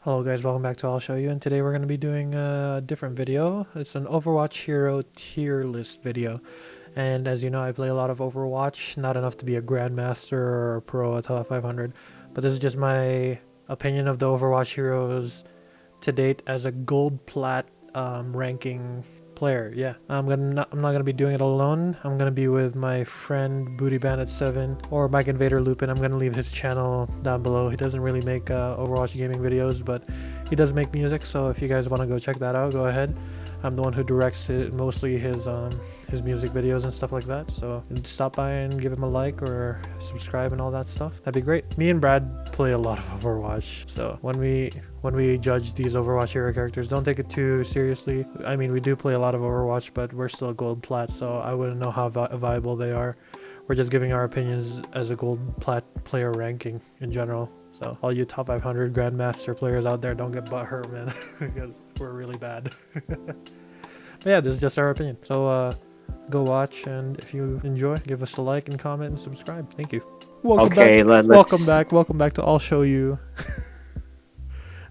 Hello guys, welcome back to I'll Show You, and today we're going to be doing a different video. It's an Overwatch hero tier list video, and as you know I play a lot of Overwatch, not enough to be a Grandmaster or a Pro at top 500, but this is just my opinion of the Overwatch heroes to date as a Gold-Plat ranking player. Yeah, I'm not gonna be doing it alone. I'm gonna be with my friend BootyBandit7 or Mike Invader Lupin. I'm gonna leave his channel down below. He doesn't really make Overwatch gaming videos, but he does make music. So if you guys want to go check that out, go ahead. I'm the one who directs mostly his music videos and stuff like that. So stop by and give him a like or subscribe and all that stuff. That'd be great. Me and Brad play a lot of Overwatch, so when we judge these Overwatch hero characters, don't take it too seriously. I mean, we do play a lot of Overwatch, but we're still Gold-Plat, so I wouldn't know how viable they are. We're just giving our opinions as a Gold-Plat player ranking in general. So all you top 500 Grandmaster players out there, don't get butthurt, man, because we're really bad. But yeah, this is just our opinion. So go watch, and if you enjoy, give us a like and comment and subscribe. Thank you. Welcome back. Welcome back to I'll Show You.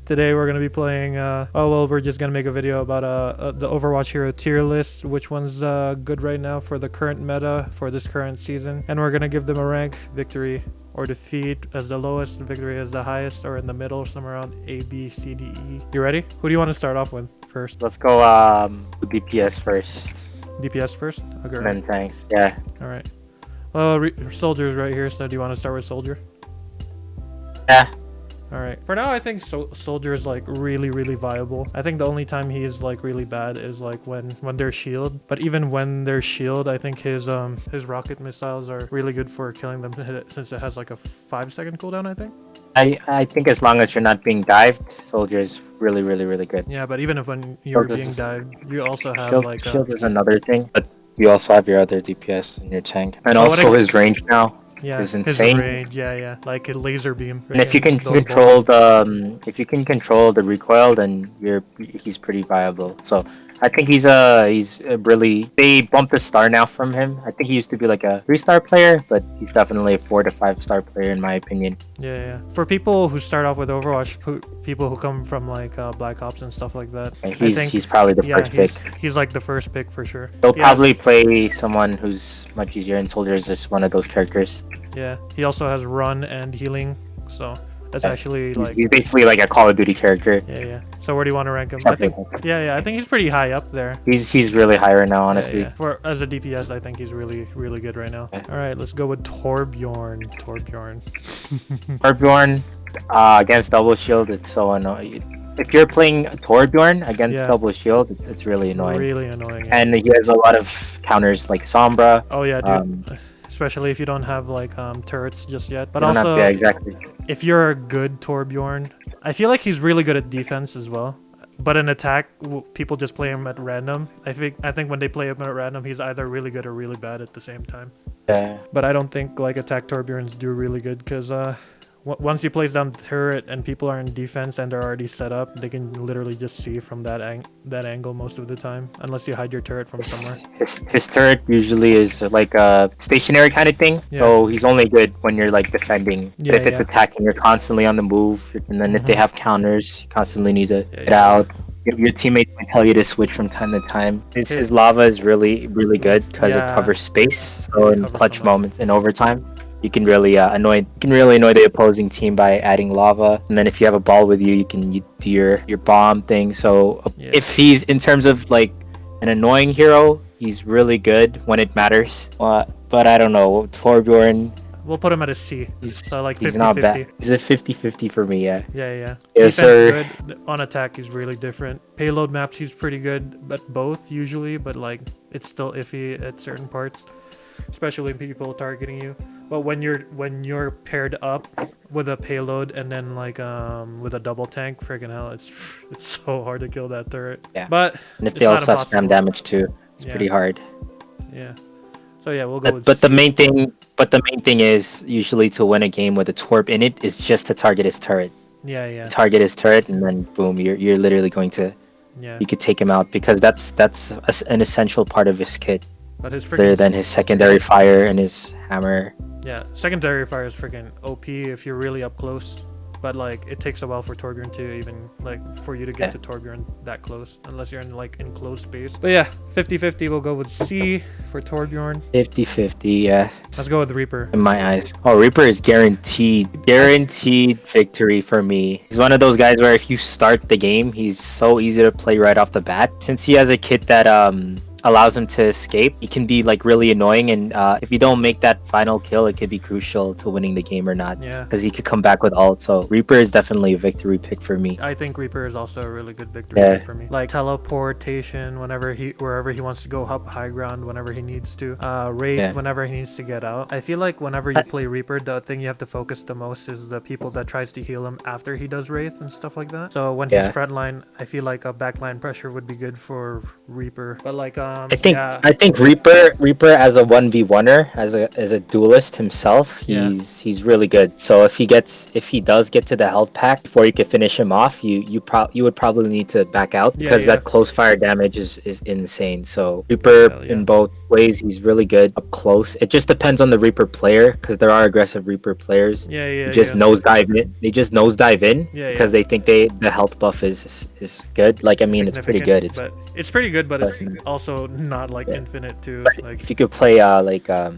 Today we're going to be playing, we're just going to make a video about the Overwatch hero tier list, which one's good right now for the current meta for this current season. And we're going to give them a rank, victory or defeat as the lowest, victory as the highest, or in the middle, somewhere around A, B, C, D, E. You ready? Who do you want to start off with first? Let's go DPS first. DPS first? Okay. And then tanks, yeah. Alright. Well, Soldier's right here, so do you want to start with Soldier? Yeah. Alright, for now I think Soldier is like really viable. I think the only time he is like really bad is like when they're shield. But even when they're shield, I think his rocket missiles are really good for killing them, since it has like a 5-second cooldown, I think. I think as long as you're not being dived, Soldier is really good. Yeah, but even if when you're being dived, you also have shield is another thing, but you also have your other DPS in your tank. And also his range now. Yeah, is insane. His range, yeah, like a laser beam. And if you can control the recoil, then he's pretty viable. So I think he's really, they bumped the star now from him. I think he used to be like a 3-star player, but he's definitely a 4 to 5-star player in my opinion. Yeah. For people who start off with Overwatch, people who come from like Black Ops and stuff like that, and he's probably the first pick. He's like the first pick for sure. They'll probably play someone who's much easier, and Soldier is just one of those characters. Yeah, he also has run and healing, so that's actually like... He's basically like a Call of Duty character. Yeah. So where do you want to rank him? I think, I think he's pretty high up there. He's really high right now, honestly. Yeah. As a DPS, I think he's really good right now. Yeah. All right, let's go with Torbjorn. Torbjorn against double shield, it's so annoying. If you're playing Torbjorn against double shield, it's really annoying. Really annoying. Yeah. And he has a lot of counters like Sombra. Oh yeah, dude. Especially if you don't have like turrets just yet. But also, yeah, exactly. If you're a good Torbjorn, I feel like he's really good at defense as well. But in attack, people just play him at random. I think when they play him at random, he's either really good or really bad at the same time. Yeah. But I don't think like attack Torbjorns do really good, because once he plays down the turret and people are in defense and they're already set up, they can literally just see from that angle most of the time, unless you hide your turret from somewhere. His turret usually is like a stationary kind of thing, so he's only good when you're like defending. But if it's attacking, you're constantly on the move, and then if they have counters, you constantly need to get out. Your teammates might tell you to switch from time to time. His lava is really good because it covers space, so in clutch moments in overtime, you can really annoy the opposing team by adding lava. And then if you have a ball with you, you can do your bomb thing. So if he's in terms of like an annoying hero, he's really good when it matters. But I don't know, Torbjorn, we'll put him at a C. So like 50-50. He's not bad. He's a 50-50 for me, yeah. Yeah. Yes, sir. Good. On attack, he's really different. Payload maps, he's pretty good, but both usually. But like, it's still iffy at certain parts, especially people targeting you. But when you're paired up with a payload and then like with a double tank, freaking hell, it's so hard to kill that turret. Yeah. But and if they also have spam damage too, it's pretty hard. Yeah. So yeah, we'll go with But the main thing is usually to win a game with a Torb in it is just to target his turret. Yeah. Target his turret, and then boom, you're literally going to you could take him out, because that's an essential part of his kit. But his other than his secondary fire and his hammer. Yeah, secondary fire is freaking OP if you're really up close. but like it takes a while for Torbjorn to even like for you to get to Torbjorn that close, unless you're in like enclosed space. But yeah, 50-50. We'll go with C for Torbjorn. 50-50. Yeah. Let's go with Reaper. In my eyes. Oh, Reaper is guaranteed victory for me. He's one of those guys where if you start the game, he's so easy to play right off the bat. Since he has a kit that allows him to escape, he can be like really annoying, and if you don't make that final kill, it could be crucial to winning the game or not. Yeah, because he could come back with ult. So Reaper is definitely a victory pick for me. I think Reaper is also a really good victory pick for me. Like teleportation wherever he wants to go up high ground whenever he needs to, Wraith whenever he needs to get out. I feel like whenever you play Reaper, the thing you have to focus the most is the people that tries to heal him after he does Wraith and stuff like that. So when he's frontline, I feel like a backline pressure would be good for Reaper. But like I think Reaper as a 1v1er, as a duelist himself, he's really good. So if he does get to the health pack before you could finish him off, you would probably need to back out, because that close fire damage is insane. So Reaper in both ways, he's really good up close. It just depends on the Reaper player, because there are aggressive Reaper players. They just nosedive in because they think the health buff is good. Like, I mean, it's pretty good. It's pretty good, but it's also not like infinite too. Like, if you could play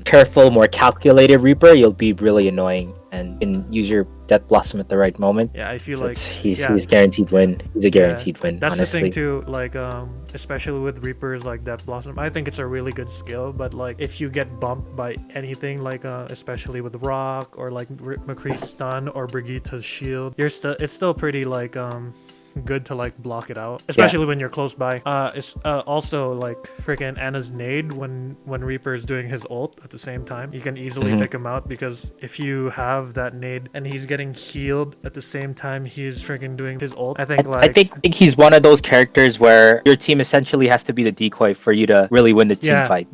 careful, more calculated Reaper, you'll be really annoying and can use your Death Blossom at the right moment. Yeah, I feel like he's guaranteed win. He's a guaranteed win. That's honestly. The thing too. Like especially with Reapers like Death Blossom, I think it's a really good skill. But like if you get bumped by anything, like especially with Rock or like Mccree's stun or Brigitte's shield, it's still pretty like good to like block it out, especially when you're close by. It's also like freaking Anna's nade when Reaper is doing his ult at the same time, you can easily pick him out, because if you have that nade and he's getting healed at the same time he's freaking doing his ult, I think he's one of those characters where your team essentially has to be the decoy for you to really win the team fight.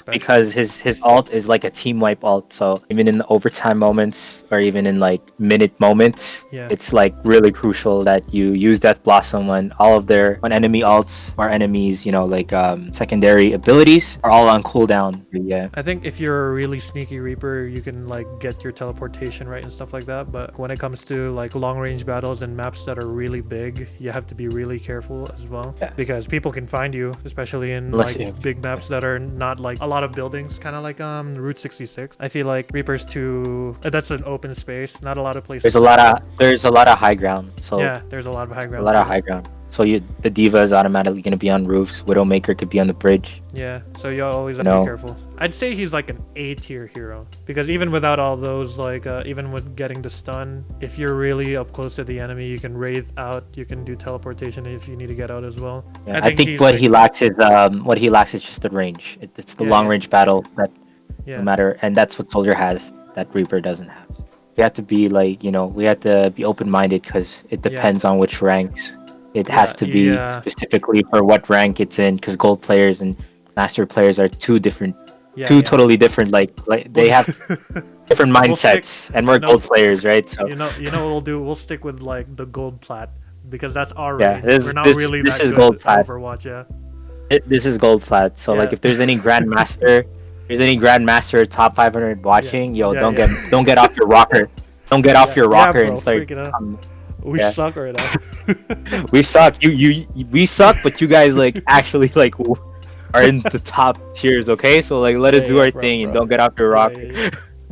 Because his ult is like a team wipe ult, so even in the overtime moments or even in like minute moments, it's like really crucial that you use Death Blossom when enemy ults or enemies, like secondary abilities are all on cooldown. I think if you're a really sneaky Reaper, you can like get your teleportation right and stuff like that, but when it comes to like long range battles and maps that are really big, you have to be really careful as well, because people can find you, especially in big maps that are not like a lot of buildings, kind of like Route 66. I feel like Reaper's that's an open space, not a lot of places. There's a lot of high ground. So there's a lot of high ground. Of high ground. So the diva is automatically going to be on roofs. Widowmaker could be on the bridge. So you always have to be careful. I'd say he's like an A tier hero, because even without all those, like even with getting the stun, if you're really up close to the enemy, you can wraith out, you can do teleportation if you need to get out as well. I think what he lacks is just the range. It's the long range battle that no matter, and that's what Soldier has that Reaper doesn't have. We have to be like, we have to be open-minded, because it depends on which ranks. It has to be specifically for what rank it's in, because gold players and master players are totally different. Like they have different mindsets, and we're gold players, right? So you know what we'll do? We'll stick with like the Gold-Plat, because that's our rank. This is Gold-Plat. Overwatch, This is Gold-Plat. So like if there's any grandmaster, top 500 watching, don't get off your rocker. Don't get off your rocker and start. We suck right now. We suck. We suck, but you guys like actually like are in the top tiers. Okay, so like let us do our thing and don't get off your rocker.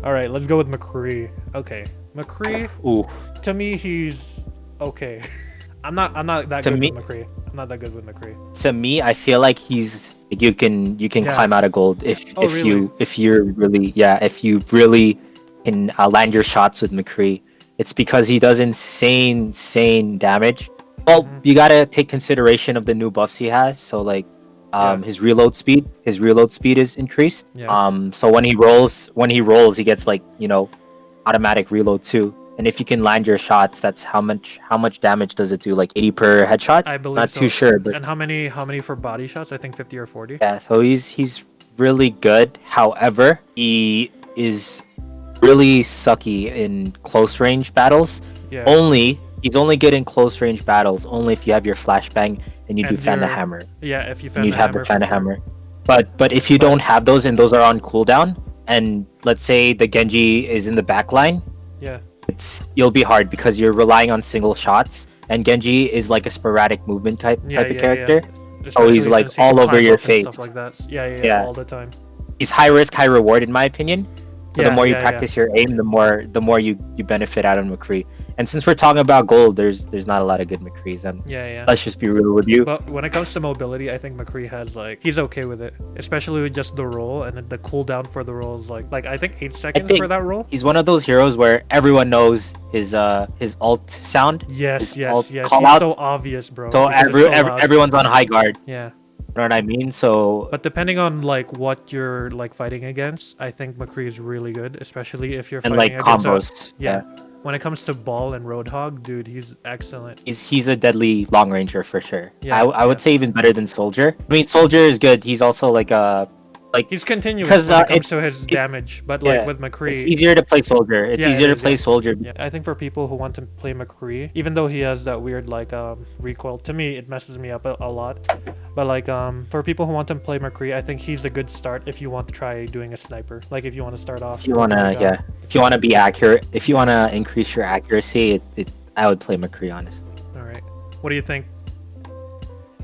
All right, let's go with Mccree. Okay, Mccree. Ooh. To me, he's okay. I'm not that good with Mccree. I'm not that good with Mccree. To me, I feel like he's you can climb out of gold if you really can land your shots with Mccree. It's because he does insane damage. Well, you gotta take consideration of the new buffs he has. So like, his reload speed is increased. So when he rolls, he gets like automatic reload too. And if you can land your shots, that's how much damage does it do? Like 80 per headshot? I believe Not so. too sure, but and how many for body shots? I think 50 or 40. Yeah, so he's really good. However, he is really sucky in close range battles. He's only good in close range battles only if you have your flashbang and you do fan the hammer. If you have the fan the hammer. But if you don't have those and those are on cooldown, and let's say the Genji is in the back line, you'll be hard because you're relying on single shots, and Genji is like a sporadic movement type of character. So he's like all over your face. Stuff like that. Yeah, all the time. He's high risk, high reward in my opinion. So the more you practice your aim, the more you benefit out of Mccree. And since we're talking about gold, there's not a lot of good Mccrees. Let's just be real with you. But when it comes to mobility, I think Mccree has he's okay with it, especially with just the roll and the cooldown for the roll is like I think 8 seconds for that roll. He's one of those heroes where everyone knows his ult sound. Yes. He's out. So obvious, bro. So everyone's on high guard. Yeah. You know what I mean? So, but depending on what you're fighting against, I think Mccree is really good, especially if you're fighting against combos. When it comes to Ball and Roadhog, dude, he's excellent. He's a deadly long ranger for sure. I would say even better than Soldier. I mean, Soldier is good. He's also he's continuous when it comes to his damage, but with Mccree, it's easier to play Soldier. It's easier to play Soldier. Yeah, I think for people who want to play Mccree, even though he has that weird recoil, to me it messes me up a lot. But for people who want to play Mccree, I think he's a good start if you want to try doing a sniper. Like if you want to start off. If you wanna, if you wanna be accurate, if you wanna increase your accuracy, I would play Mccree honestly. All right, what do you think?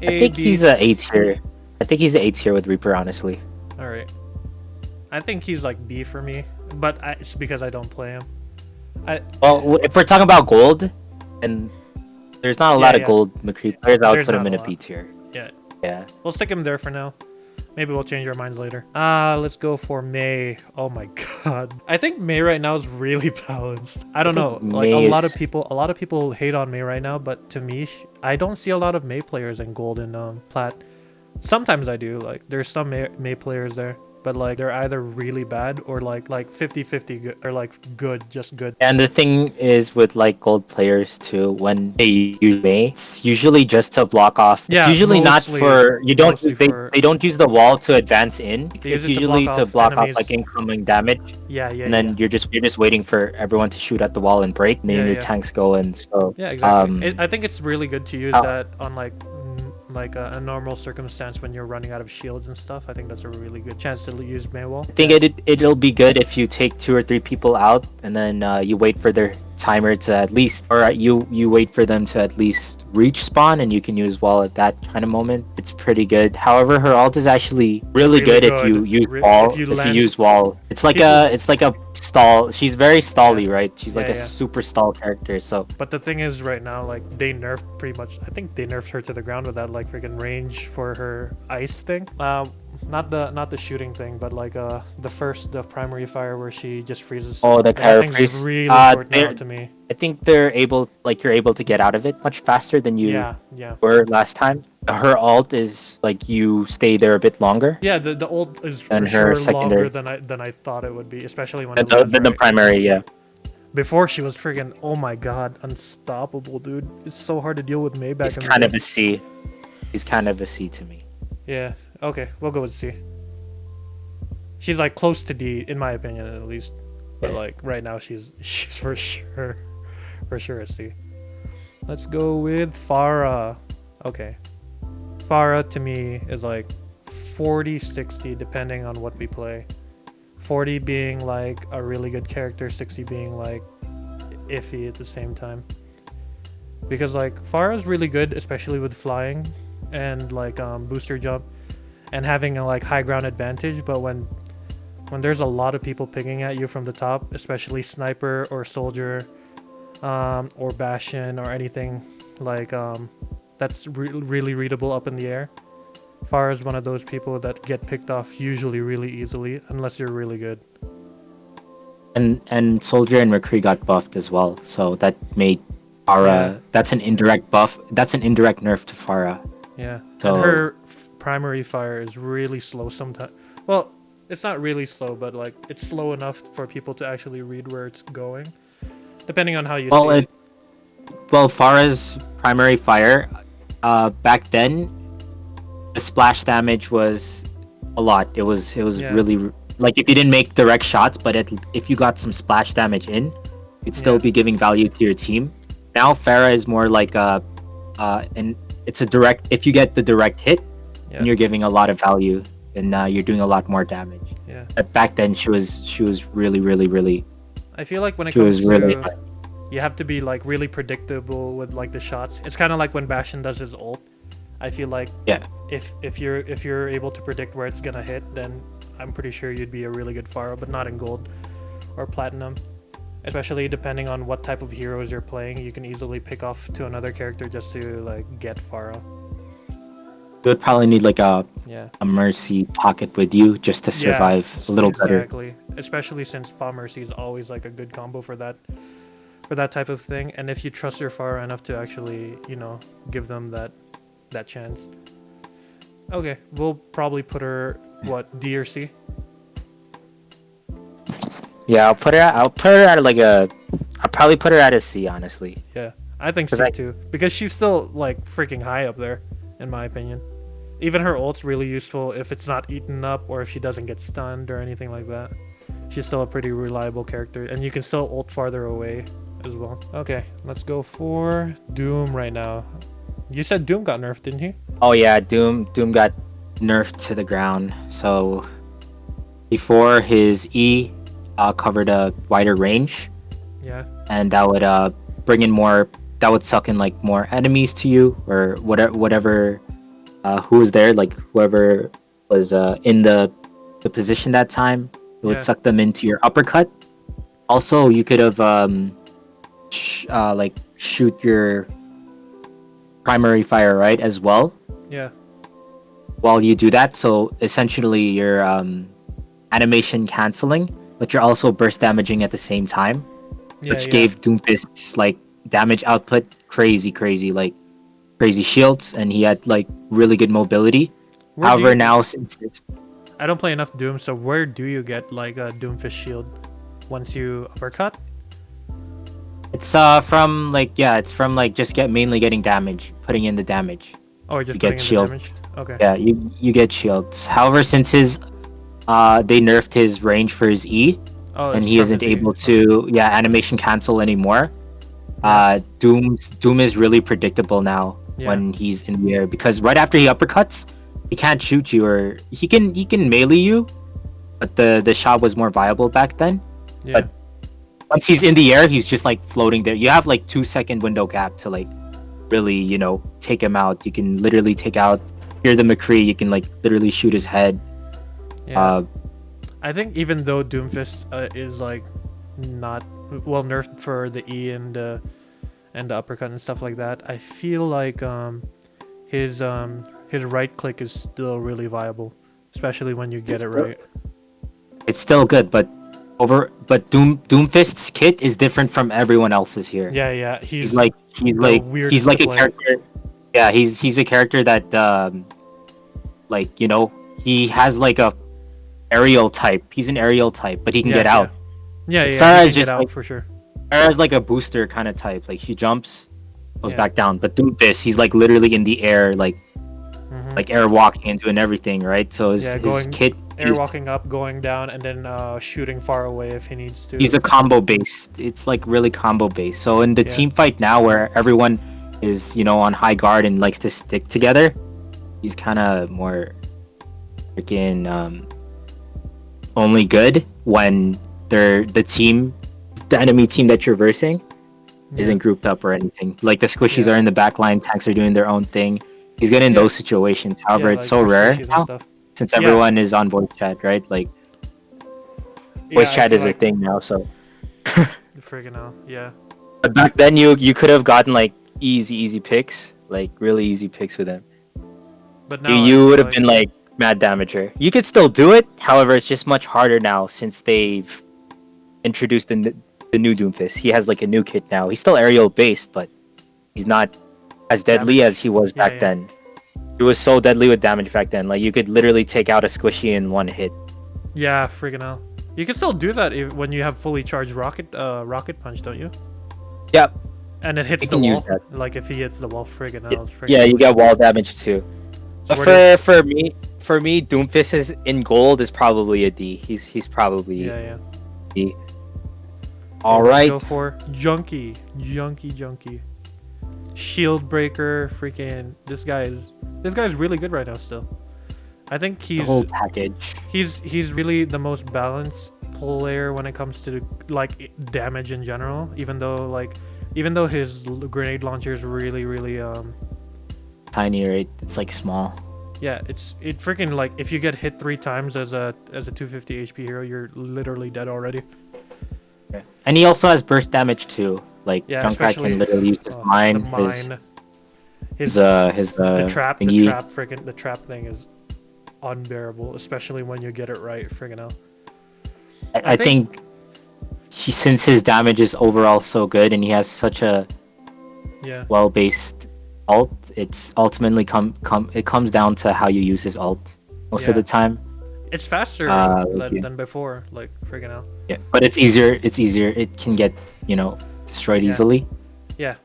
I think he's a A tier. I think he's an A tier with Reaper honestly. All right, I think he's B for me, but it's because I don't play him. Well, if we're talking about gold, and there's not a lot of gold Mccree players, I would put him in a B tier. Yeah. We'll stick him there for now. Maybe we'll change our minds later. Let's go for Mei. Oh my god. I think Mei right now is really balanced. I don't know. A lot of people hate on Mei right now, but to me, I don't see a lot of Mei players in Gold and Plat. Sometimes I do. There's some Mei players there, but they're either really bad or 50-50 good, or good, just good. And the thing is with gold players too, when they use Mei, it's usually just to block off. It's usually not for they don't use the wall to advance in. It's usually to block off incoming damage. And then you're just waiting for everyone to shoot at the wall and break, and then your tanks go in. So yeah, exactly. I think it's really good to use that on a normal circumstance when you're running out of shields and stuff. I think that's a really good chance to use Mei wall. I think it'll be good if you take 2 or 3 people out and then you wait for their timer to at least, or you wait for them to at least reach spawn, and you can use wall at that kind of moment. It's pretty good. However, her ult is actually really good if you use wall. If you use wall, it's like a stall. She's very stally, right? She's a super stall character. So, but the thing is, right now, they nerfed pretty much. I think they nerfed her to the ground with that freaking range for her ice thing. Not the shooting thing, but the primary fire where she just freezes. Oh, the Kyra freeze. Really important now to me. I think you're able to get out of it much faster than you were last time. Her ult is you stay there a bit longer. Yeah, the ult is for sure longer than I thought it would be, especially when the primary. Before she was friggin', oh my god, unstoppable, dude. It's so hard to deal with Mei back in the day. He's kind of a C. He's kind of a C to me. Yeah. Okay, we'll go with C. She's close to D in my opinion, at least. But right now she's for sure a C. Let's go with Pharah. Okay. Pharah to me is 40-60 depending on what we play. 40 being a really good character, 60 being iffy at the same time. Because Pharah is really good, especially with flying and booster jump and having a high ground advantage, but when there's a lot of people picking at you from the top, especially sniper or soldier or Bastian or anything that's really readable up in the air, Pharah is one of those people that get picked off usually really easily unless you're really good. And Soldier and Mccree got buffed as well, so that made Pharah that's an indirect buff. That's an indirect nerf to Pharah. Yeah. So, and her primary fire is really slow sometimes. Well, it's not really slow, but it's slow enough for people to actually read where it's going, depending on how you see it. Well, Pharah's primary fire, back then, the splash damage was a lot. It was really if you didn't make direct shots, but if you got some splash damage in, you'd still be giving value to your team. Now Pharah is more and it's a direct. If you get the direct hit, and you're giving a lot of value, and you're doing a lot more damage. Yeah. But back then she was really. I feel when it comes to You have to be like really predictable with like the shots. It's kind of like when Bastian does his ult. I feel like if you're able to predict where it's gonna hit, then I'm pretty sure you'd be a really good Pharah, but not in gold or platinum. Especially depending on what type of heroes you're playing, you can easily pick off to another character just to like get Pharah. You would probably need like a Mercy pocket with you just to survive a little better. Exactly. Especially since Fa Mercy is always like a good combo for that type of thing. And if you trust your Pharah enough to actually, you know, give them that chance. Okay, we'll probably put her what, D or C? Yeah, I'll probably put her at a C, honestly. Yeah, I think C too, because she's still like freaking high up there, in my opinion. Even her ult's really useful if it's not eaten up or if she doesn't get stunned or anything like that. She's still a pretty reliable character, and you can still ult farther away as well. Okay, let's go for Doom right now. You said Doom got nerfed, didn't he? Oh yeah, Doom got nerfed to the ground. So before, his E covered a wider range. Yeah. And that would bring in more. That would suck in like more enemies to you, or whatever. Who was there? Like whoever was in the position that time, it would suck them into your uppercut. Also, you could have like shoot your primary fire right as well. Yeah. While you do that, so essentially you're animation canceling, but you're also burst damaging at the same time, which gave Doomfist's like damage output crazy like crazy shields, and he had like really good mobility. However, now since I don't play enough Doom, so where do you get like a Doomfist shield once you uppercut? It's from like just mainly getting damage, putting in the damage. Oh, just get shield. Damage? Okay. Yeah, you get shields. However, since his they nerfed his range for his E, and he isn't able to animation cancel anymore. Doom is really predictable now when he's in the air, because right after he uppercuts, he can't shoot you, or he can melee you, but the shot was more viable back then. But once he's in the air, he's just like floating there. You have like 2-second window gap to like really, you know, take him out. You can literally take out, you're the Mccree, you can like literally shoot his head. I think even though Doomfist is like not well nerfed for the E and the uppercut and stuff like that, I feel like his right click is still really viable, especially when you get it right. It's still good, but Doomfist's kit is different from everyone else's here. Yeah, he's like a character. Yeah, he's a character that like, you know, he has like a aerial type. He's an aerial type, but he can get out. Yeah, Pharah is just like, for sure. Pharah is like a booster kind of type. Like he jumps, goes back down. But Doomfist, he's like literally in the air, like air walking and doing everything, right? So his kit air walking up, going down, and then shooting far away if he needs to. He's a combo based. It's like really combo based. So in the team fight now, where everyone is, you know, on high guard and likes to stick together, he's kind of more freaking only good when the enemy team that you're versing isn't grouped up or anything. Like the squishies are in the back line, tanks are doing their own thing. He's good in those situations. However, it's so rare now, since everyone is on voice chat, right? Like voice chat is a thing now, so freaking hell, yeah. But back then you could have gotten like easy picks, like really easy picks with him. But now you would have been like mad damager. You could still do it, however, it's just much harder now since they've introduced the new Doomfist. He has like a new kit now. He's still aerial based, but he's not as deadly as he was back then. He was so deadly with damage back then. Like you could literally take out a squishy in one hit. Yeah, freaking hell. You can still do that when you have fully charged rocket punch, don't you? Yep. And it hits the wall. Like if he hits the wall, friggin' hell. Yeah, you get wall damage too. So but for me, Doomfist is in gold is probably a D. He's probably D. All right. Go for Junkie. Shield breaker, freaking this guy's really good right now still. I think he's the whole package. He's really the most balanced player when it comes to like damage in general. Even though his grenade launcher is really tiny, right? It's like small. Yeah, it freaking like if you get hit 3 times as a 250 HP hero, you're literally dead already. Yeah. And he also has burst damage too. Like yeah, Junkrat can literally use his mine. The trap thingy. The trap thing is unbearable, especially when you get it right. Friggin' hell. I think since his damage is overall so good and he has such a well-based ult, it's ultimately it comes down to how you use his ult most of the time. It's faster than before, like friggin' hell. Yeah, but it's easier. It can get destroyed easily. Yeah.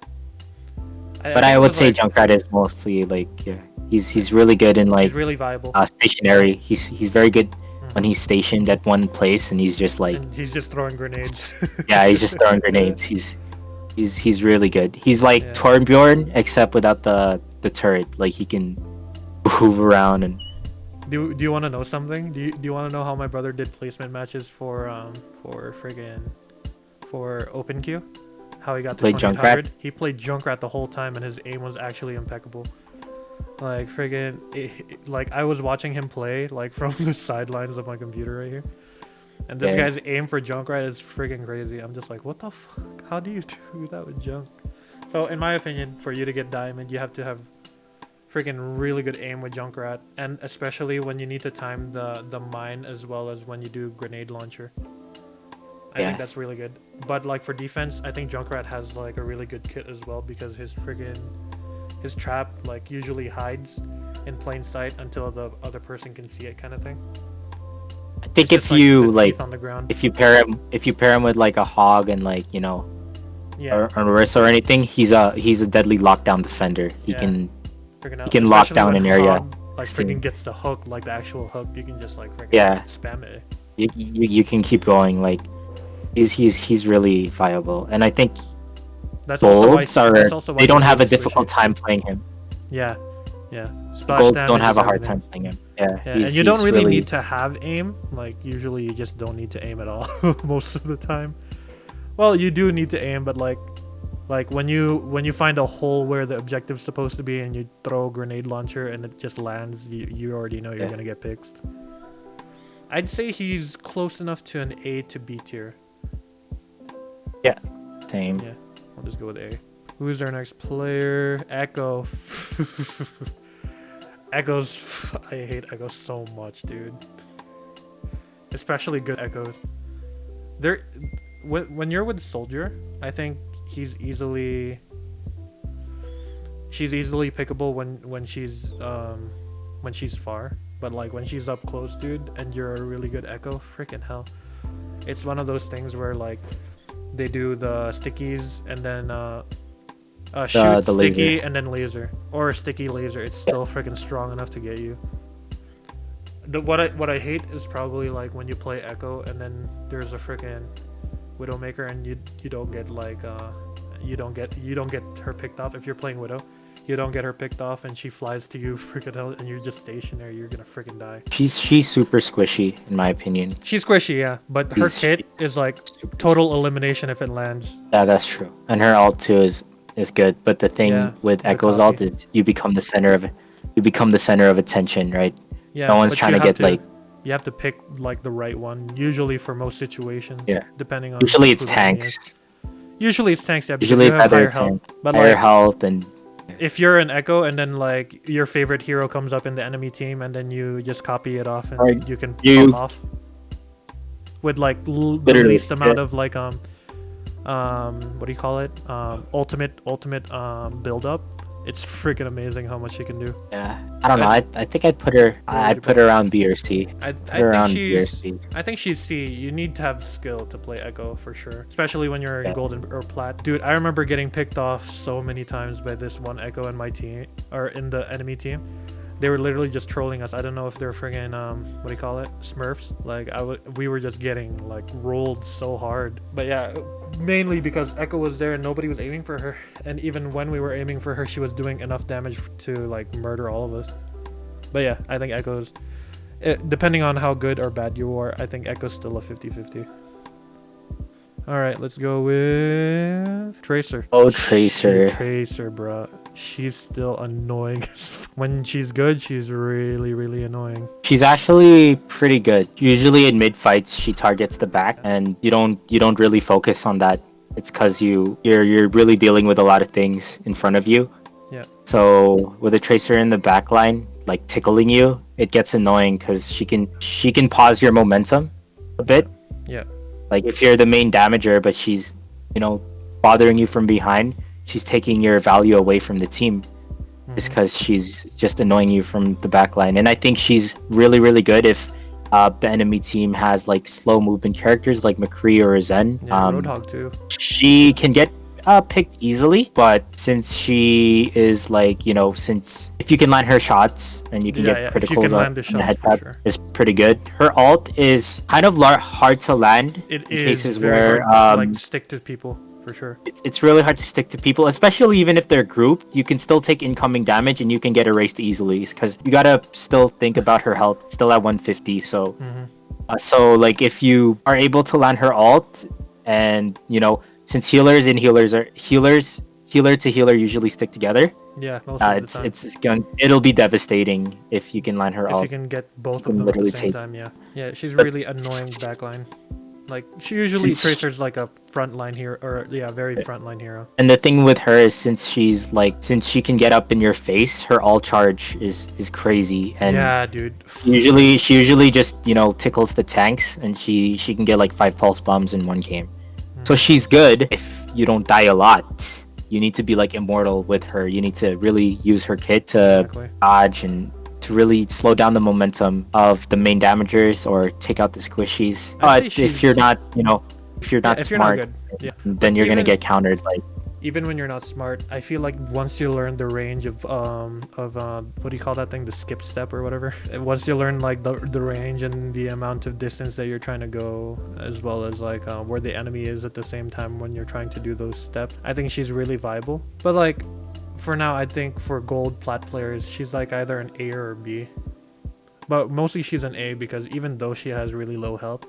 But I would say Junkrat is mostly like he's really good in like he's really viable. Stationary. He's very good when he's stationed at one place and he's just like he's just throwing grenades. Yeah, he's just throwing grenades. He's really good. He's like Torbjorn except without the turret. Like he can move around and. Do you want to know something? Do you want to know how my brother did placement matches for open queue? How he got to 2800? He played Junkrat the whole time and his aim was actually impeccable. Like like I was watching him play like from the sidelines of my computer right here. And this guy's aim for Junkrat is friggin' crazy. I'm just like, what the fuck? How do you do that with Junk? So in my opinion, for you to get diamond, you have to have freaking really good aim with Junkrat, and especially when you need to time the mine as well as when you do grenade launcher. I think that's really good. But like for defense, I think Junkrat has like a really good kit as well because his trap like usually hides in plain sight until the other person can see it, kind of thing. I think if you like if you pair him with like a hog and like or Orisa or anything, he's a deadly lockdown defender. He can lock down an area. Like freaking gets the hook, like the actual hook. You can just like freaking spam it. You can keep going. Like he's really viable, and I think golds they don't have a difficult time playing him. Yeah. Golds don't have a hard time playing him. Yeah. And you don't really need to have aim. Like usually you just don't need to aim at all most of the time. Well, you do need to aim, but like when you find a hole where the objective's supposed to be and you throw a grenade launcher and it just lands, you already know you're gonna get picks. I'd say he's close enough to an A to B tier. Yeah, same. Yeah, I'll just go with A. Who's our next player? Echo. Echoes. I hate Echo so much, dude. Especially good Echoes. When you're with Soldier, I think she's easily pickable when she's far, but like when she's up close, dude, and you're a really good Echo, freaking hell, it's one of those things where like they do the stickies and then shoot the sticky laser. and then laser, or a sticky laser. It's still freaking strong enough to get you. What I hate is probably like when you play Echo and then there's a freaking Widowmaker and you don't get like you don't get her picked off. If you're playing Widow, you don't get her picked off and she flies to you freaking hell and you're just stationary, you're gonna freaking die. She's super squishy in my opinion. She's squishy, yeah, but her kit is like total elimination if it lands. Yeah, that's true. And her ult too is good, but the thing with Echo's ult is you become the center of attention, right? Yeah, no one's trying to get like. You have to pick like the right one. Usually for most situations. Yeah. Depending on. Usually it's tanks. Usually it's tanks. Yeah. Usually it's higher health. But higher like, health and. If you're an Echo and then like your favorite hero comes up in the enemy team and then you just copy it off and you can pop off with like the least amount of like what do you call it, ultimate build up. It's freaking amazing how much she can do. Yeah, I don't know. I think I'd put her around B or C. I think she's C. You need to have skill to play Echo for sure, especially when you're in Golden or Plat. Dude, I remember getting picked off so many times by this one Echo in my team or in the enemy team. They were literally just trolling us. I don't know if they're friggin' what do you call it? Smurfs. Like we were just getting like rolled so hard. But yeah, mainly because Echo was there and nobody was aiming for her. And even when we were aiming for her, she was doing enough damage to like murder all of us. But yeah, I think Echo's Depending on how good or bad you are, I think Echo's still a 50-50. All right, let's go with Tracer. Oh, Tracer. Tracer, bro. She's still annoying. When she's good, she's really, really annoying. She's actually pretty good. Usually in mid fights, she targets the back, and you don't really focus on that. It's because you're really dealing with a lot of things in front of you. Yeah. So with a Tracer in the back line, like tickling you, it gets annoying because she can pause your momentum a bit. Yeah. Like if you're the main damager, but she's, bothering you from behind, she's taking your value away from the team just because she's just annoying you from the back line. And I think she's really, really good if the enemy team has like slow movement characters like Mccree or Zen. Yeah, Roadhog too. She can get picked easily, but since she is like, since if you can land her shots and you can get criticals on the headshot, is pretty good. Her ult is kind of hard to land in cases where like stick to people for sure. It's really hard to stick to people, especially even if they're grouped. You can still take incoming damage and you can get erased easily because you gotta still think about her health. It's still at 150, so so like if you are able to land her ult, and since healer to healer usually stick together. Yeah, most of the time. It'll be devastating if you can land her ult. If you can get both of them at the same time, yeah, she's really annoying backline. Like she usually Tracer's like a frontline hero, or very frontline hero. And the thing with her is since she can get up in your face, her all charge is crazy. And yeah, dude. She usually just tickles the tanks, and she can get like 5 pulse bombs in one game. So she's good if you don't die a lot. You need to be like immortal with her. You need to really use her kit to dodge and to really slow down the momentum of the main damagers or take out the squishies. But if you're not, smart, then you're gonna get countered. Like even when you're not smart, I feel like once you learn the range of what do you call that thing, the skip step or whatever, once you learn like the range and the amount of distance that you're trying to go, as well as like where the enemy is at the same time when you're trying to do those steps, I think she's really viable. But like for now, I think for Gold-Plat players, she's like either an A or a B. But mostly she's an A because even though she has really low health,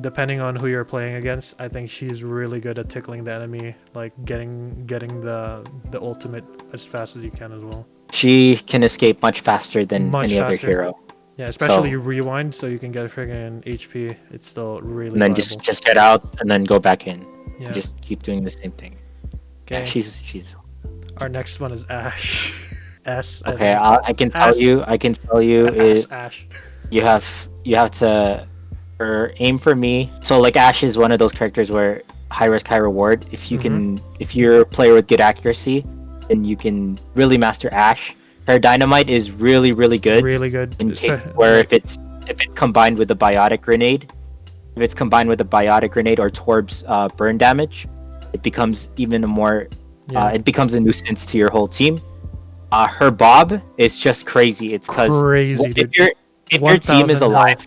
depending on who you're playing against, I think she's really good at tickling the enemy, like getting the ultimate as fast as you can as well. She can escape much faster than any other hero. Yeah, especially rewind, so you can get friggin' HP. It's still really. And then viable. just get out and then go back in. Yeah. And just keep doing the same thing. Okay. Yeah, she's. Our next one is Ashe. S. Okay, I can tell you. Ashe. You have to aim for me. So like Ashe is one of those characters where high risk, high reward. If you're a player with good accuracy, then you can really master Ashe. Her dynamite is really, really good. Really good. In cases where if it's combined with a biotic grenade, or Torb's burn damage, it becomes even more. It becomes a nuisance to your whole team. Her bob is just crazy. It's because if your team is alive,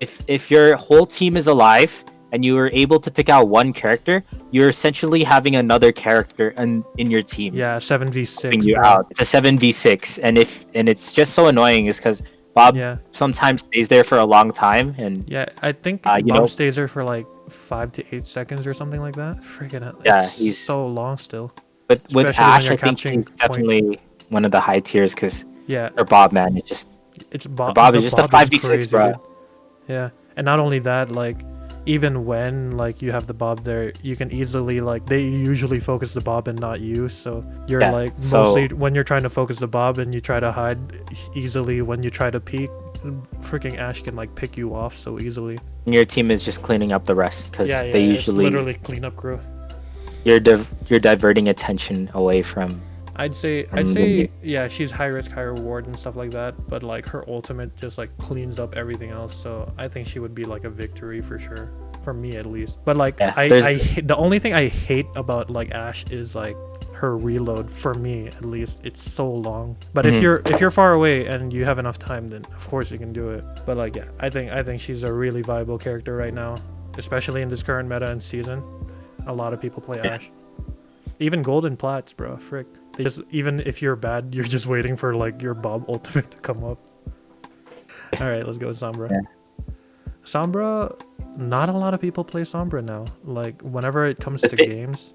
if your whole team is alive and you are able to pick out one character, you're essentially having another character in your team. Yeah, 7v6. You out. It's a 7v6, and it's just so annoying is because Bob sometimes stays there for a long time, and I think Bob stays there for like 5 to 8 seconds or something like that. Freaking hell. Yeah, he's so long still. But with Ashe, I think she's definitely one of the high tiers because her Bob, man, Bob is just a 5v6, bro. Dude. Yeah, and not only that, like even when like you have the Bob there, you can easily like they usually focus the Bob and not you, so you're mostly when you're trying to focus the Bob and you try to hide easily when you try to peek, freaking Ashe can like pick you off so easily. And your team is just cleaning up the rest because they usually literally clean up crew. You're diverting attention away from. I'd say she's high risk, high reward and stuff like that, but like her ultimate just like cleans up everything else, so I think she would be like a victory for sure, for me at least. But like the only thing I hate about like Ashe is like her reload, for me at least. It's so long, but if you're far away and you have enough time, then of course you can do it. But like I think she's a really viable character right now, especially in this current meta and season. A lot of people play Ashe, even golden plats, bro. Frick. Even if you're bad, you're just waiting for like your Bob ultimate to come up. All right, let's go with Sombra. Yeah. Sombra, not a lot of people play Sombra now. Like whenever it comes to games,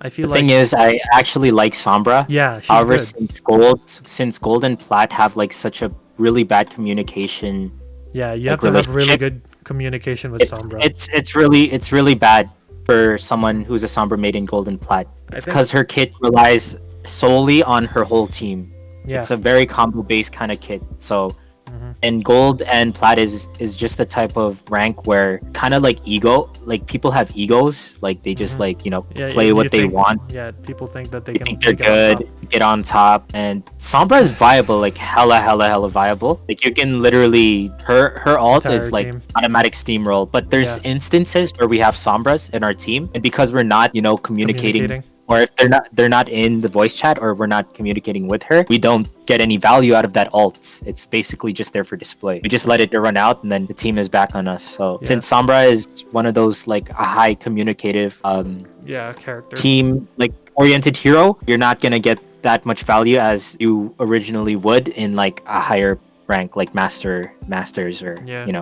I feel The like thing is, I actually like Sombra. yeah, she's However, good. since Gold and Plat have like such a really bad communication, Yeah, you like have to have really relationship, good communication with Sombra. it's really bad for someone who's a Sombra made in Gold and Plat. I It's think because her kit relies solely on her whole team. yeah. It's a very combo based kind of kit. So Mm-hmm. and Gold and Plat is just the type of rank where kind of like ego, like people have egos, like they just like Yeah, play what they think, want. Yeah, people think that they They can think they're make it on good, top. get on top, and Sombra is viable, like hella viable. Like you can literally her ult Entire is like team. automatic steamroll. But there's Yeah. instances where we have Sombras in our team, and because we're not communicating, or if they're not in the voice chat, or we're not communicating with her, we don't get any value out of that ult. It's basically just there for display. We just let it run out, and then the team is back on us. So since Sombra is one of those like a high communicative character team like oriented hero, you're not gonna get that much value as you originally would in like a higher rank like masters, or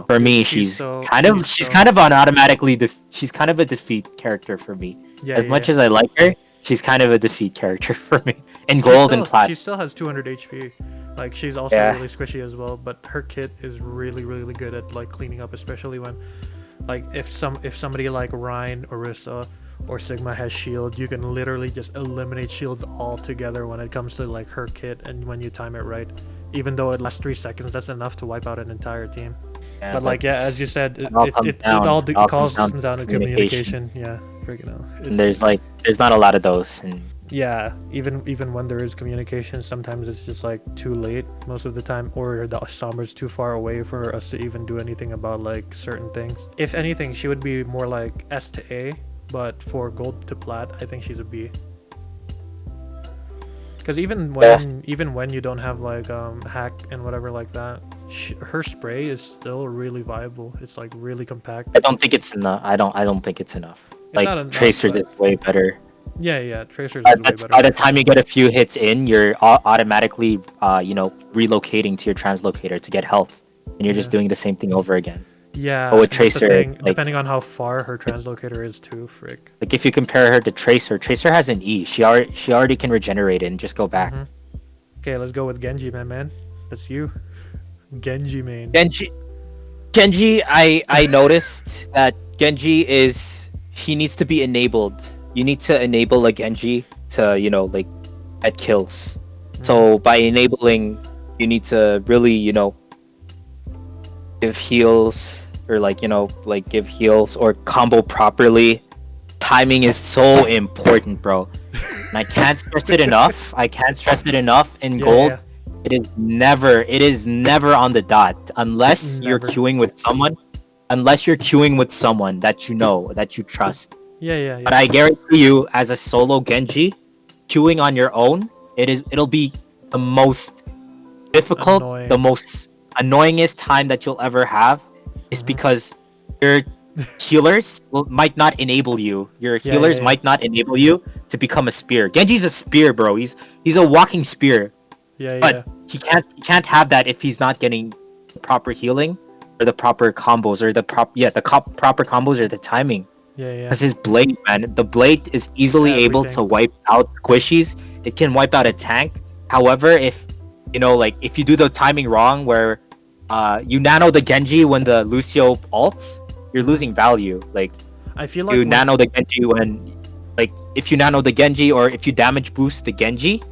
for me she's kind of an automatically she's kind of a defeat character for me. As much as I like her, she's kind of a defeat character for me in Gold and Plat. She still has 200 HP. Like she's also really squishy as well, but her kit is really good at like cleaning up, especially when like if somebody like Ryan, Orisa, or Sigma has shield, you can literally just eliminate shields altogether when it comes to like her kit, and when you time it right. Even though it lasts 3 seconds, that's enough to wipe out an entire team. Yeah, but like as you said, it all comes down down to communication. Yeah, freaking hell. And there's not a lot of those, and yeah, even when there is communication, sometimes it's just like too late most of the time, or the Sombra's too far away for us to even do anything about like certain things. If anything, she would be more like S to A, but for Gold to Plat, I think she's a B. Because even when you don't have like hack and whatever like that, her spray is still really viable. It's like really compact. I don't think it's enough. I don't think it's enough. Like Tracer's is way better. Yeah, Tracer's is way better. By the time you get a few hits in, you're automatically relocating to your translocator to get health, and you're just doing the same thing over again. Yeah, but with Tracer, depending on how far her translocator is too, frick. Like if you compare her to Tracer has an E. She already can regenerate it and just go back. Okay, let's go with Genji, man. That's you. Genji main. Genji, I noticed that Genji he needs to be enabled. You need to enable a Genji to, like get kills. So by enabling, you need to really, give heals, or give heals or combo properly. Timing is so important, bro. And I can't stress it enough. In Gold, it is never on the dot unless you're queuing with someone. Unless you're queuing with someone that you trust. Yeah. But I guarantee you, as a solo Genji, queuing on your own, it'll be the most difficult, the most annoyingest time that you'll ever have, is because your healers might not enable you. Your healers might not enable you to become a spear. Genji's a spear, bro. He's a walking spear. But he can't have that if he's not getting the proper healing, or the proper combos, or the proper combos, or the timing. Because his blade, man, the blade is easily able to wipe out squishies. It can wipe out a tank. However, if if you do the timing wrong, where you nano the Genji when the Lucio ults, you're losing value. Like I feel like you nano the Genji when, like if you nano the Genji, or if you damage boost the Genji.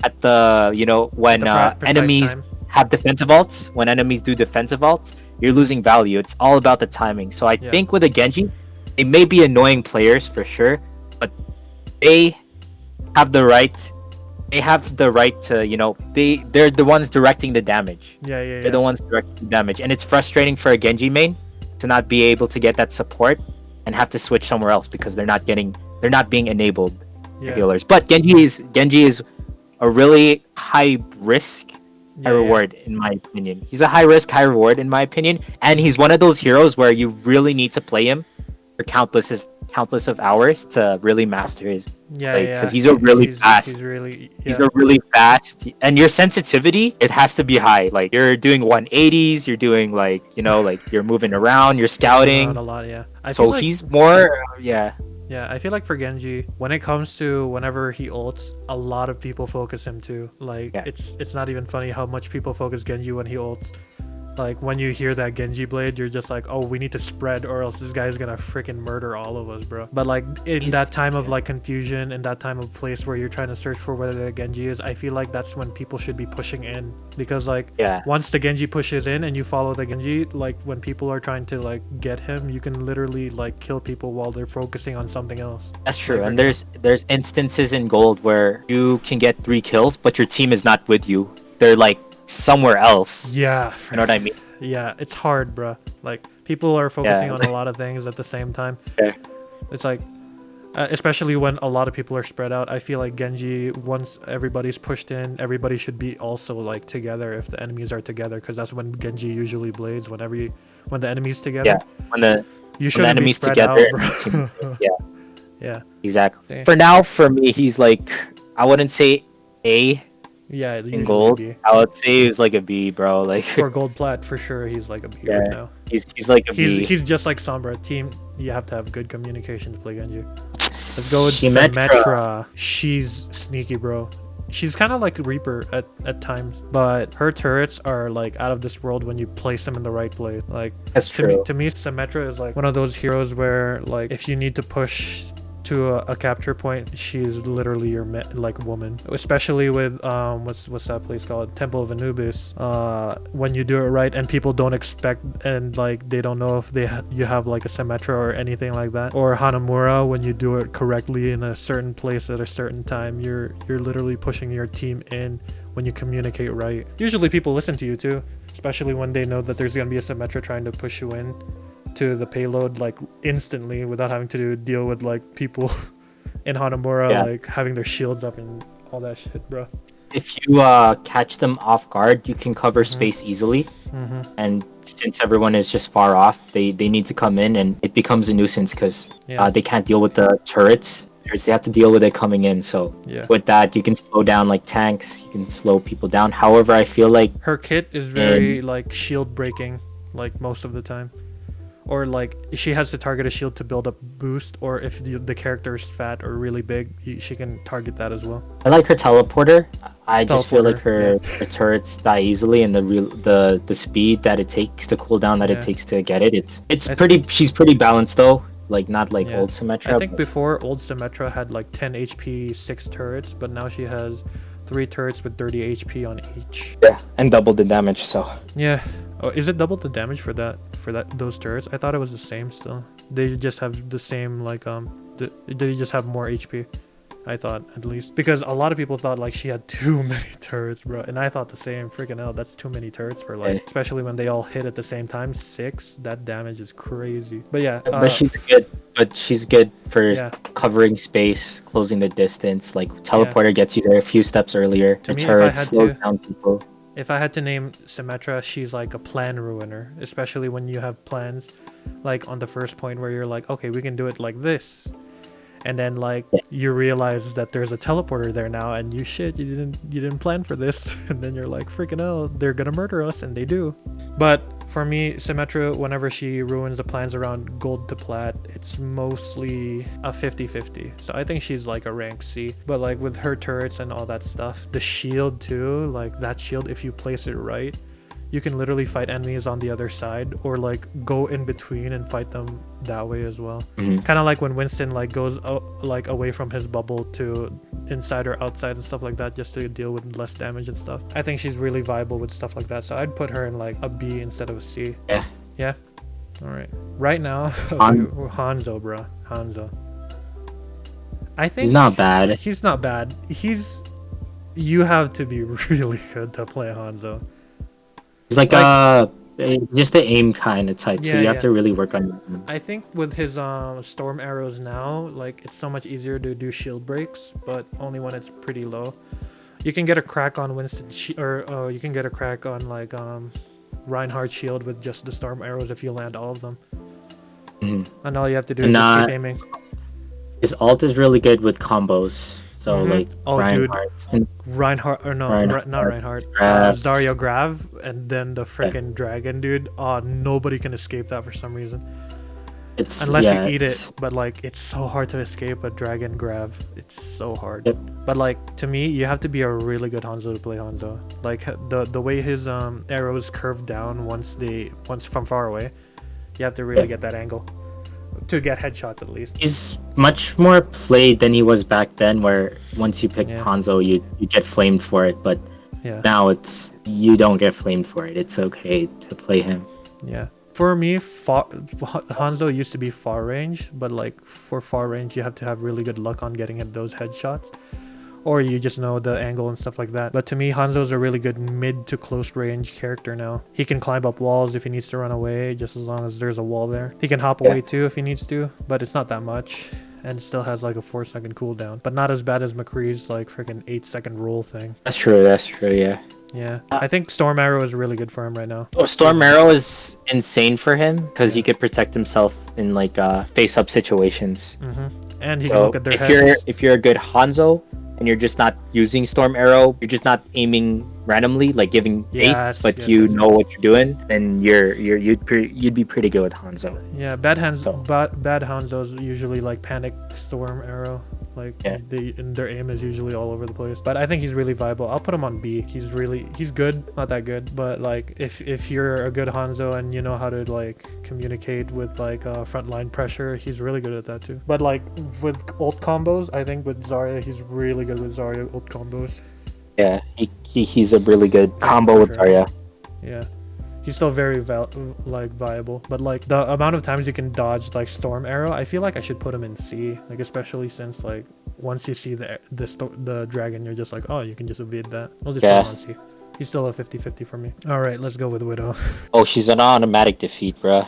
At the when enemies have defensive ults, when enemies do defensive ults, you're losing value. It's all about the timing. So I think with a Genji, they may be annoying players for sure, but they have the right. They have the right to, they're the ones directing the damage. They're the ones directing the damage, and it's frustrating for a Genji main to not be able to get that support and have to switch somewhere else because they're not being enabled healers. But Genji is a really high risk, high reward in my opinion. He's a high risk, high reward in my opinion, and he's one of those heroes where you really need to play him for countless countless of hours to really master his. Yeah, Like, yeah. because he's a really fast. He's really. Yeah. He's a really fast, and your sensitivity, it has to be high. Like you're doing 180s, you're doing like like you're moving around, you're scouting. Around a lot, yeah. So he's more, yeah. Yeah, I feel like for Genji, when it comes to whenever he ults, a lot of people focus him too. Like it's not even funny how much people focus Genji when he ults. Like when you hear that Genji blade, you're just like, oh, we need to spread or else this guy's gonna freaking murder all of us, bro. But like in that time of like confusion, in that time of place where you're trying to search for where the Genji is, I feel like that's when people should be pushing in, because like once the Genji pushes in and you follow the Genji, like when people are trying to like get him, you can literally like kill people while they're focusing on something else. That's true. And there's instances in Gold where you can get 3 kills, but your team is not with you. They're like somewhere else. Yeah, you know what I mean? Yeah, it's hard, bro. Like people are focusing on a lot of things at the same time. It's like especially when a lot of people are spread out, I feel like Genji, once everybody's pushed in, everybody should be also like together if the enemies are together, because that's when Genji usually blades, when the enemies together. When the enemies together out, yeah, exactly. For now, for me, he's like, I wouldn't say A. Yeah, in Gold, I would say he's like a B, bro. Like for Gold-Plat, for sure, he's like a B right now. He's like a B. He's just like Sombra. Team, you have to have good communication to play Genji. Let's go with Symmetra. She's sneaky, bro. She's kind of like Reaper at times, but her turrets are like out of this world when you place them in the right place. Like that's true. To me, Symmetra is like one of those heroes where like if you need to push to a capture point, she's literally your like woman, especially with what's that place called, Temple of Anubis. When you do it right and people don't expect and like they don't know if you have like a Symmetra or anything like that, or Hanamura, when you do it correctly in a certain place at a certain time, you're literally pushing your team in when you communicate right. Usually people listen to you too, especially when they know that there's gonna be a Symmetra trying to push you in to the payload like instantly without having to deal with like people in Hanamura like having their shields up and all that shit, bro. If you catch them off guard, you can cover space easily, and since everyone is just far off, they need to come in, and it becomes a nuisance because they can't deal with the turrets. They have to deal with it coming in, so with that you can slow down like tanks, you can slow people down. However, I feel like her kit is very like shield breaking, like most of the time, or like she has to target a shield to build up boost, or if the character is fat or really big, she can target that as well. I like her teleporter. I just feel like her turrets die easily, and the speed that it takes, the cooldown that it takes to get it, it's pretty. She's pretty balanced though, like not like old Symmetra. I think before old Symmetra had like 10 HP 6 turrets, but now she has 3 turrets with 30 HP on each. Yeah, and double the damage. So yeah. Oh, is it double the damage for those turrets? I thought it was the same still. They just have the same like they just have more HP. I thought, at least, because a lot of people thought like she had too many turrets, bro, and I thought the same. Freaking hell, that's too many turrets for like, especially when they all hit at the same time. 6, that damage is crazy. But yeah, but she's good for covering space, closing the distance. Like teleporter gets you there a few steps earlier. The turrets slow down people. If I had to name Symmetra, she's like a plan ruiner, especially when you have plans like on the first point where you're like, okay, we can do it like this, and then like you realize that there's a teleporter there now, and you didn't plan for this, and then you're like, freaking hell, they're gonna murder us, and they do. But for me, Symmetra, whenever she ruins the plans around Gold to Plat, it's mostly a 50-50. So I think she's like a rank C. But like with her turrets and all that stuff, the shield too, like that shield, if you place it right, you can literally fight enemies on the other side, or like go in between and fight them that way as well. Kind of like when Winston like goes like away from his bubble to inside or outside and stuff like that, just to deal with less damage and stuff. I think she's really viable with stuff like that, so I'd put her in like a B instead of a C. Yeah. All right. Right now, Hanzo, bro. Hanzo. I think he's not bad. He's not bad. You have to be really good to play Hanzo. He's like just the aim kind of type, so you have to really work on it. I think with his storm arrows now, like it's so much easier to do shield breaks, but only when it's pretty low. You can get a crack on Winston, or you can get a crack on like Reinhardt's shield with just the storm arrows if you land all of them. And all you have to do is just keep aiming. His ult is really good with combos. So like Oh, dude, Reinhardt and Reinhardt or no, not Reinhardt. grabs. Zarya Grav, and then the Yeah. freaking dragon, dude. Nobody can escape that for some reason. It's Unless yeah, you eat it's, it, but like it's so hard to escape a dragon grab. It's so hard. Yep. But like to me, you have to be a really good Hanzo to play Hanzo. Like the way his arrows curve down once from far away, you have to really get that angle to get headshots at least. He's much more played than he was back then, where once you pick Hanzo, you get flamed for it. But now it's you don't get flamed for it. It's okay to play him. Yeah. For me, Hanzo used to be far range, but like for far range, you have to have really good luck on getting hit those headshots, or you just know the angle and stuff like that. But to me, Hanzo's a really good mid to close range character now. He can climb up walls if he needs to run away, just as long as there's a wall there. He can hop away too if he needs to, but it's not that much. And still has like a 4-second cooldown, but not as bad as Mccree's like freaking 8-second roll thing. That's true, yeah. Yeah, I think Storm Arrow is really good for him right now. Oh, Storm Arrow is insane for him because he could protect himself in like face-up situations. And he can look at their heads. If you're a good Hanzo and you're just not using Storm Arrow, you're just not aiming randomly, like giving bait, but you know what you're doing, then you'd be pretty good with Hanzo. Yeah, bad Hanzos usually like panic Storm Arrow. Like and their aim is usually all over the place. But I think he's really viable. I'll put him on B. He's good, not that good, but like if you're a good Hanzo and you know how to like communicate with like frontline pressure, he's really good at that too. But like with ult combos, I think with Zarya, he's really good with Zarya ult combos. Yeah, he's a really good combo with Zarya. Yeah. He's still very viable, but like the amount of times you can dodge like Storm Arrow, I feel like I should put him in C, like especially since like once you see the dragon, you're just like, oh, you can just evade that. I'll just put him on C. He's still a 50-50 for me. All right, let's go with Widow. Oh, she's an automatic defeat, bruh.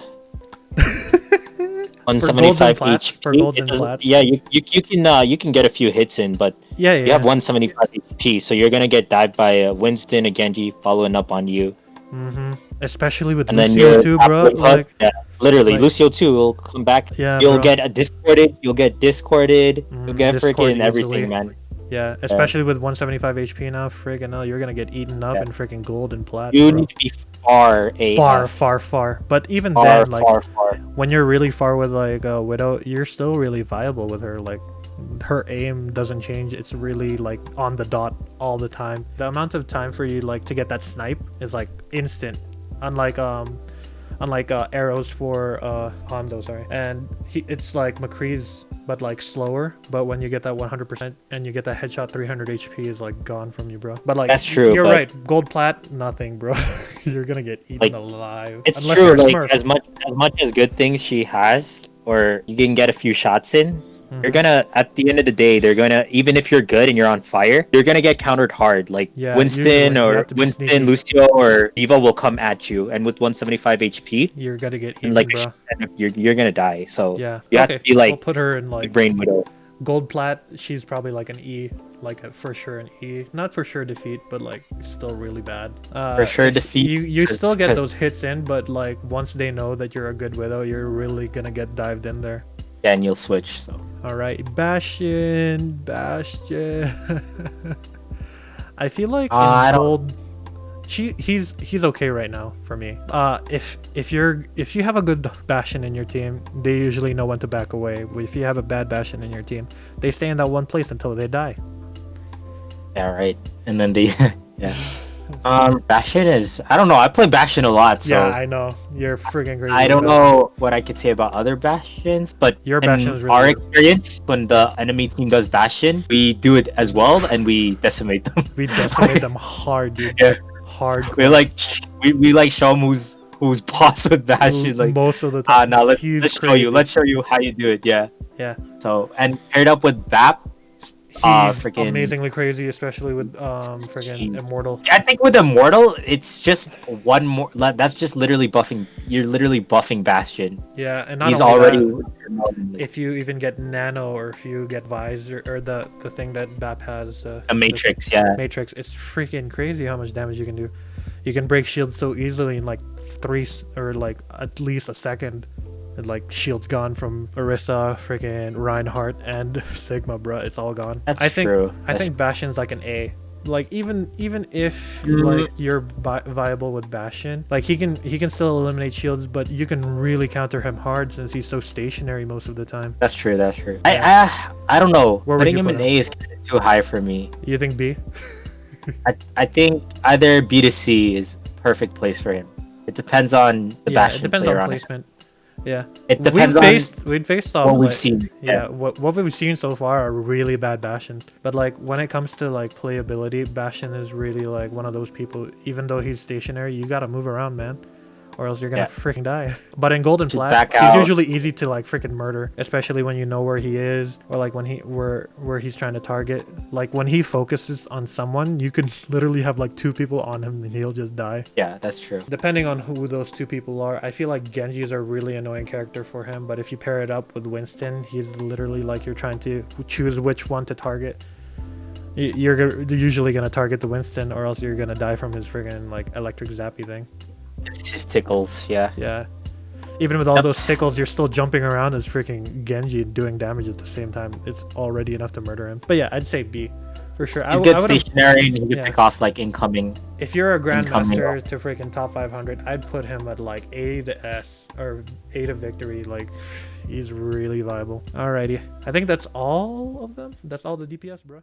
175 HP. For golds and plats. Yeah, you can get a few hits in, but you have 175 HP, so you're gonna get dived by a Winston, a Genji following up on you. Especially with Lucio too, bro. Like, literally, Lucio too will come back. Yeah, you'll get discorded. You'll get freaking everything, man. Yeah, especially with 175 HP now, friggin' hell, you're gonna get eaten up in freaking gold and plat. You need to be far. But even then, like, when you're really far with like Widow, you're still really viable with her. Like, her aim doesn't change. It's really like on the dot all the time. The amount of time for you like to get that snipe is like instant, unlike arrows for Hanzo, sorry. And it's like Mccree's, but like slower. But when you get that 100% and you get that headshot, 300 HP is like gone from you, bro. But like, that's true. You're right. Gold-Plat, nothing, bro. You're gonna get eaten alive. It's true. Like as much as good things she has, or you can get a few shots in. You're gonna, at the end of the day, they're gonna, even if you're good and you're on fire, you're gonna get countered hard. Like Winston, Lucio, or Eva will come at you, and with 175 HP, you're gonna get eaten, like, bro. You're gonna die. So you have to be like, we'll put her in like Brain Widow. Gold-Plat, she's probably like an E, like for sure an E. Not for sure defeat, but like still really bad. For sure defeat. You still get those hits in, but like once they know that you're a good Widow, you're really gonna get dived in there. Yeah, and you'll switch. So. All right, Bastian. I feel like in gold, he's okay right now for me. If you have a good Bastian in your team, they usually know when to back away. If you have a bad Bastian in your team, they stay in that one place until they die. Yeah, right. And then they Bastian is, I don't know, I play Bastian a lot, so yeah, I know you're freaking crazy. I don't know what I could say about other Bastions, but your Bastion is really our experience when the enemy team does Bastion, we do it as well and we decimate them. We decimate them hard, dude. Hard. We like show them who's boss with Bastian, like most of the time. Now let's show you. Let's show you how you do it. Yeah. So, and paired up with BAP, he's amazingly crazy, especially with freaking Immortal. I think with Immortal, it's just one more. That's just literally buffing. You're literally buffing Bastion. Yeah, and not he's only already. That, if you even get Nano, or if you get Visor, or the thing that BAP has, the Matrix, Matrix, it's freaking crazy how much damage you can do. You can break shields so easily in like 3 or like at least a second. Like shield's gone from Orisa, freaking Reinhardt, and Sigma, bro. It's all gone. That's I think, true. I think Bastion's like an A. Like even if like you're viable with Bastion, like he can still eliminate shields, but you can really counter him hard since he's so stationary most of the time. That's true. That's true. Yeah. I don't know. Where would Putting you him put in him? A is kind of too high for me. You think B? I think either B to C is perfect place for him. It depends on the Bastion it depends player, on honestly. placement. Yeah, It depends we've faced off what we've like, seen. Yeah, what we've seen so far are really bad Bastions. But like when it comes to like playability, Bastion is really like one of those people. Even though he's stationary, you gotta move around, man, or else you're gonna freaking die. But in Gold-Plat, he's usually easy to like freaking murder, especially when you know where he is, or like when where he's trying to target. Like when he focuses on someone, you can literally have like 2 people on him and he'll just die. Yeah, that's true. Depending on who those 2 people are, I feel like Genji is a really annoying character for him, but if you pair it up with Winston, he's literally like you're trying to choose which one to target. You're usually gonna target the Winston, or else you're gonna die from his friggin' like electric zappy thing. It's his tickles, yeah. Yeah. Even with all those tickles, you're still jumping around as freaking Genji and doing damage at the same time. It's already enough to murder him. But yeah, I'd say B. For sure. He's good stationary and he can pick off like incoming. If you're a Grandmaster to freaking top 500, I'd put him at like A to S or A to Victory. Like, he's really viable. Alrighty. I think that's all of them. That's all the DPS, bro.